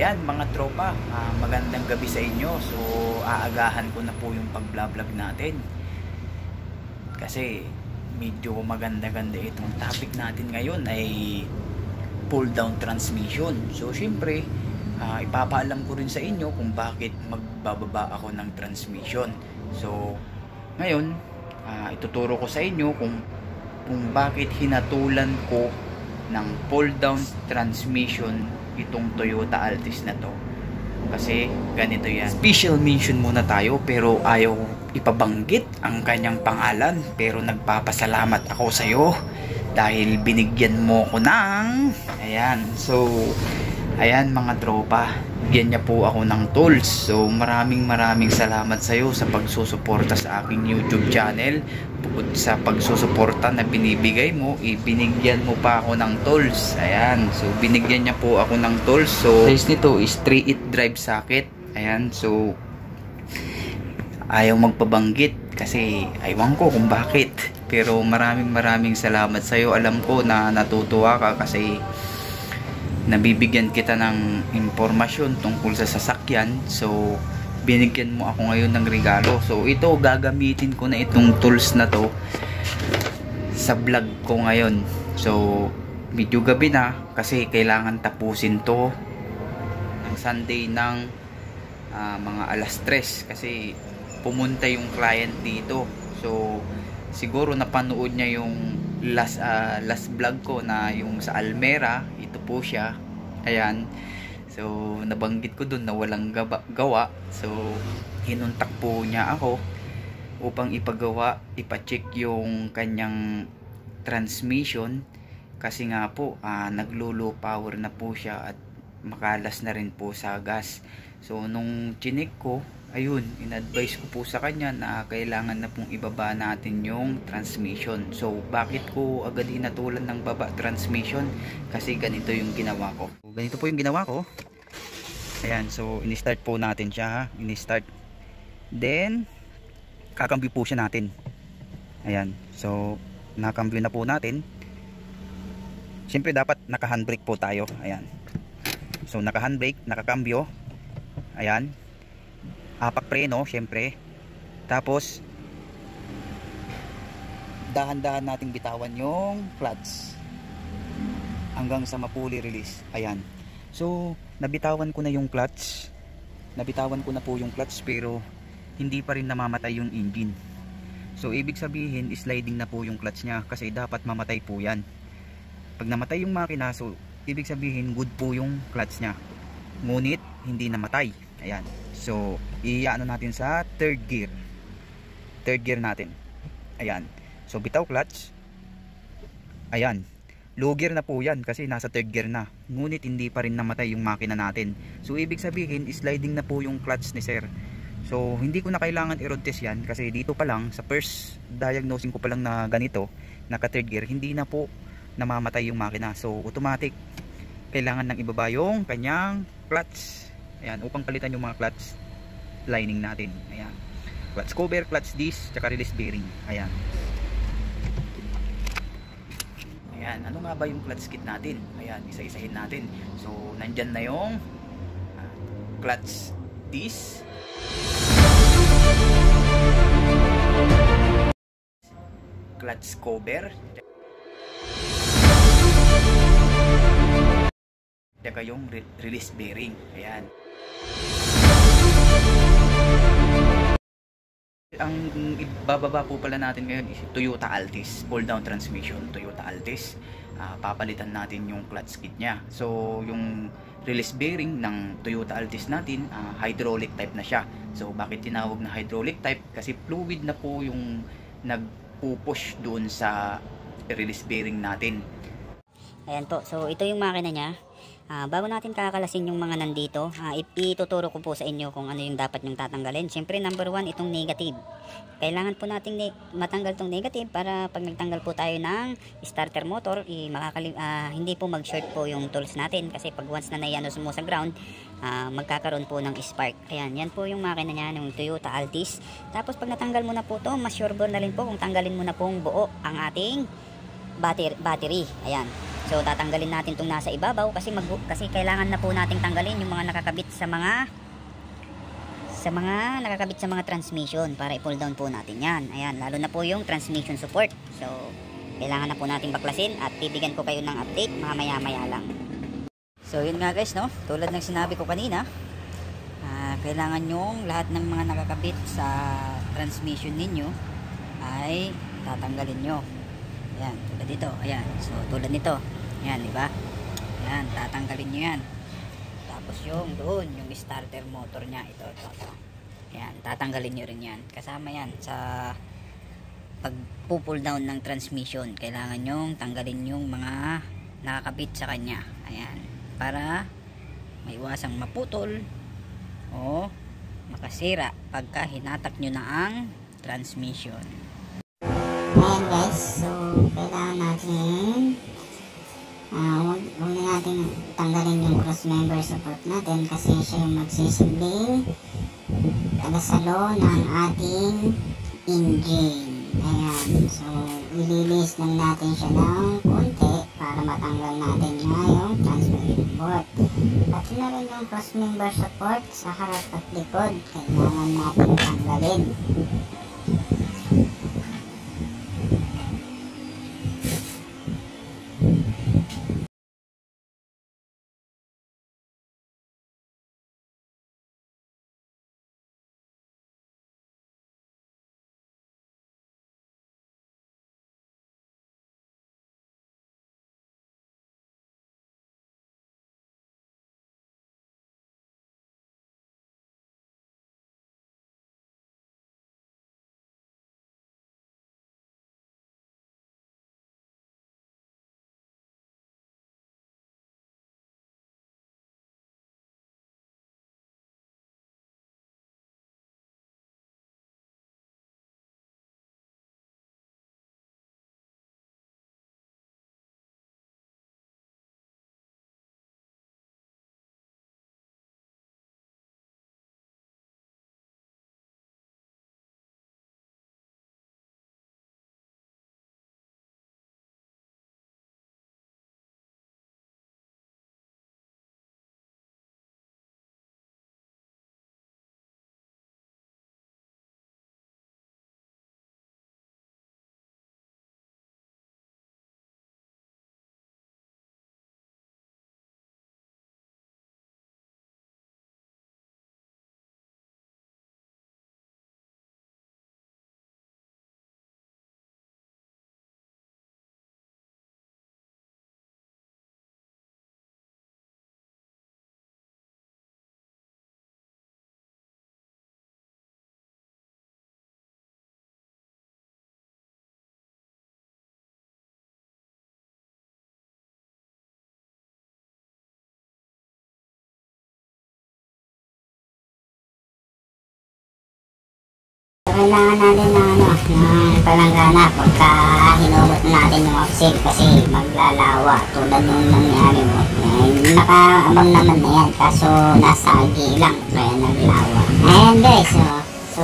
Ayan mga tropa, magandang gabi sa inyo. So aagahan ko na po yung pag-vlog natin kasi medyo maganda-ganda itong topic natin ngayon ay pull down transmission. So syempre ipapaalam ko rin sa inyo kung bakit magbababa ako ng transmission. So ngayon ituturo ko sa inyo kung bakit hinatulan ko ng pull down transmission itong Toyota Altis na to. Kasi ganito yan. Special mention muna tayo pero ayaw ipabanggit ang kanyang pangalan, pero nagpapasalamat ako sa iyo dahil binigyan mo ko ng ayan mga tropa, bigyan niya po ako ng tools. So maraming salamat sa iyo sa pagsusuporta sa aking YouTube channel. Bukod sa pagsusuporta na binibigay mo, ibinigyan mo pa ako ng tools. Ayan, so binigyan niya po ako ng tools. So size nito is 3/8 drive socket. Ayan, so ayaw magpabanggit kasi aywan ko kung bakit, pero maraming salamat sa iyo. Alam ko na natutuwa ka kasi nabibigyan kita ng impormasyon tungkol sa sasakyan. So binigyan mo ako ngayon ng regalo. So ito, gagamitin ko na itong tools na to sa vlog ko ngayon. So medyo gabi na kasi kailangan tapusin to ng Sunday ng mga alas 3 kasi pumunta yung client dito. So siguro napanood niya yung last vlog ko na yung sa Almera. Ito po siya. Ayan. So nabanggit ko dun na walang gawa. So hinuntak po niya ako upang ipacheck yung kanyang transmission kasi nga po naglo-low power na po siya at makalas na rin po sa gas. So nung chinek ko, ayun, in-advise ko po sa kanya na kailangan na pong ibaba natin yung transmission. So bakit ko agad hinatulan ng baba transmission? Kasi ganito yung ginawa ko. Ganito po yung ginawa ko. Ayan, so ini-start po natin siya ha. Ini-start. Then kakambyo po siya natin. Ayan, so nakambyo na po natin. Siyempre dapat naka-handbrake po tayo. Ayan. So naka-handbrake, nakakambyo. Ayan. Apak preno, syempre. Tapos dahan-dahan nating bitawan yung clutch hanggang sa mapuli release. Ayan. So nabitawan ko na yung clutch. Nabitawan ko na po yung clutch pero hindi pa rin namamatay yung engine. So ibig sabihin sliding na po yung clutch niya kasi dapat mamatay po yan. Pag namatay yung makina, so ibig sabihin good po yung clutch niya. Ngunit hindi namatay. Ayan. So iano natin sa third gear. Third gear natin. Ayan. So bitaw clutch. Ayan. Low gear na po yan kasi nasa third gear na. Ngunit hindi pa rin namatay yung makina natin. So ibig sabihin sliding na po yung clutch ni sir. So hindi ko na kailangan i-road test yan kasi dito pa lang sa first diagnosing ko pa lang na ganito, naka third gear, hindi na po namamatay yung makina. So automatic kailangan nang ibaba yung kanyang clutch. Ayan, upang palitan yung mga clutch lining natin. Ayan. Clutch cover, clutch disc, tsaka release bearing. Ayan. Ayan, ano nga ba yung clutch kit natin? Ayan, isa-isahin natin. So, nandyan na yung clutch disc, clutch cover, tsaka yung release bearing. Ayan. Ang ibababa po pala natin ngayon is Toyota Altis, pull down transmission, Toyota Altis. Papalitan natin yung clutch kit nya. So yung release bearing ng Toyota Altis natin, hydraulic type na siya. So bakit tinawag na hydraulic type? Kasi fluid na po yung nagpupush doon sa release bearing natin. Ayan po, so ito yung makina nya. Bago natin kakalasin yung mga nandito, ituturo ko po sa inyo kung ano yung dapat nyong tatanggalin. Siyempre number 1, itong negative. Kailangan po natin matanggal itong negative para pag nagtanggal po tayo ng starter motor, hindi po mag-short po yung tools natin. Kasi pag once na naiano mo sa ground, magkakaroon po ng spark. Ayan, yan po yung makina nya, yung Toyota Altis. Tapos pag natanggal mo na po to, mas sure na rin po kung tanggalin mo na pong buo ang ating battery. Ayan. So tatanggalin natin itong nasa ibabaw kasi kailangan na po nating tanggalin yung mga nakakabit sa mga transmission para i-pull down po natin yan. Ayan, lalo na po yung transmission support. So kailangan na po nating baklasin at bibigyan ko kayo ng update mamaya-maya lang. So yun nga guys, no, tulad ng sinabi ko kanina, kailangan yung lahat ng mga nakakabit sa transmission ninyo ay tatanggalin nyo. Ayan, tulad dito. Ayan, so tulad nito. Ayan, diba? Ayan, tatanggalin nyo yan. Tapos yung doon, yung starter motor nya, ito. Ayan, tatanggalin nyo rin yan. Kasama yan sa pag-pull down ng transmission. Kailangan nyo tanggalin yung mga nakakabit sa kanya. Ayan, para maiwasang maputol o makasira pagka hinatak nyo na ang transmission. Ayan guys, so kailangan natin huwag na natin tanggalin yung cross member support natin kasi siya yung magsisilbing tagasalo ng ating engine. Ayan, so ililis lang natin siya ng konti para matanggal natin na yung transmission board. Pati na rin yung cross member support sa harap at likod, kailangan natin tanggalin. Kailangan natin ng palanggana pagka hinubot natin yung offset kasi maglalawa tulad nung nangyari mo. Nakaabang naman na yan kaso nasa agi lang kaya naglawa. Ayan guys, so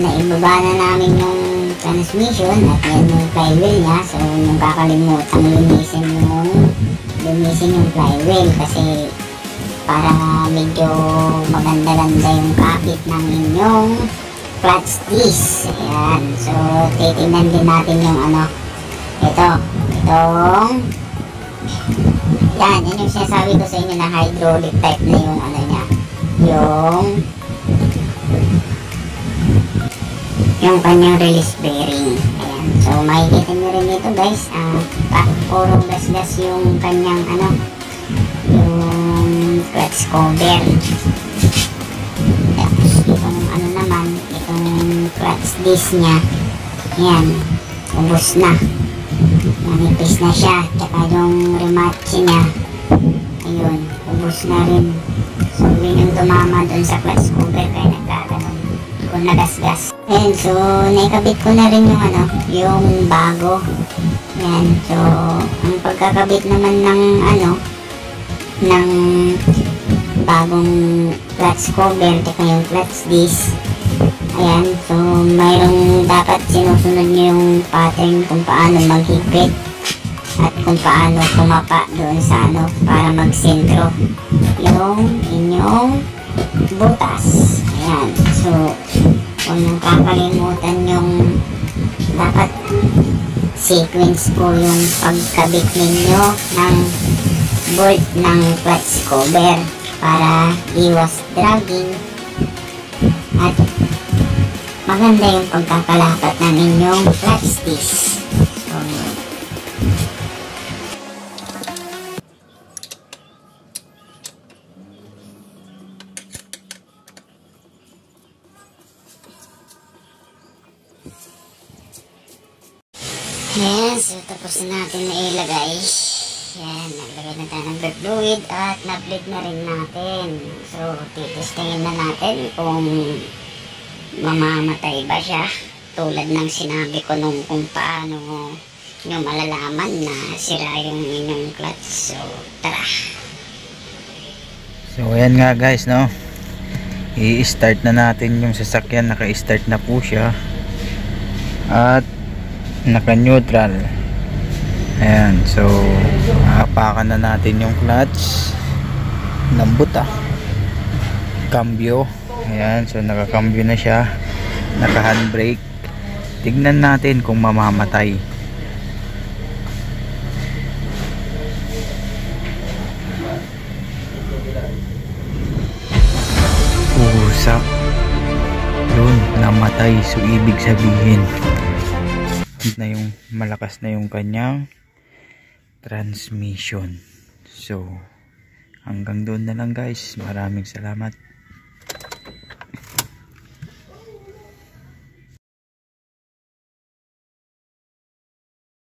naibaba na namin yung transmission at yan yung flywheel nya. So yung kakalimutan linisin yung flywheel kasi para medyo maganda-ganda yung kapit ng inyong clutch disc. Ayan. So, titignan din natin yung itong yan yung sinasabi ko sa inyo na hydraulic type na yung yung kanyang release bearing. Ayan. So, makikita nyo rin ito guys. Puro gas-gas yung kanyang yung clutch cover. Tapos, itong naman, itong clutch disc nya, yan, ubos na, manipis na siya, tsaka yung rematch nya, ayun, ubos na rin. So yun yung tumama dun sa clutch cover kaya nagkaganon kung nagasgas. And so naikabit ko na rin yung bago, yan. So ang pagkakabit naman ng ng bagong clutch cover tsaka yung clutch disc, ayan, so mayroong dapat sinusunod nyo yung pattern kung paano maghigpit at kung paano pumapa doon sa para magsentro yung inyong butas. Ayan. So, kung nang kakalimutan yung dapat sequence po yung pagkabit ninyo ng bolt ng clutch cover para iwas dragging at maganda yung pagkakalapat ng inyong clutch disc. So, ayan, so tapos na natin na ilagay. Ayan, naglagay na tayo ng brake fluid at na-bleed na rin natin. So, titestingin na natin kung mamamatay ba siya. Tulad ng sinabi ko nung kung paano nyo malalaman na sira yung inyong clutch. So, tara. So ayan nga guys, no, i-start na natin yung sasakyan. Naka-start na po siya at naka-neutral. Ayan, so hapakan na natin yung clutch. Lambot cambio. Ayan, so naka-cambio na siya, naka-handbrake. Tignan natin kung mamamatay. Usap yun, namatay. So ibig sabihin na yung malakas na yung kanyang transmission. So hanggang doon na lang guys. Maraming salamat.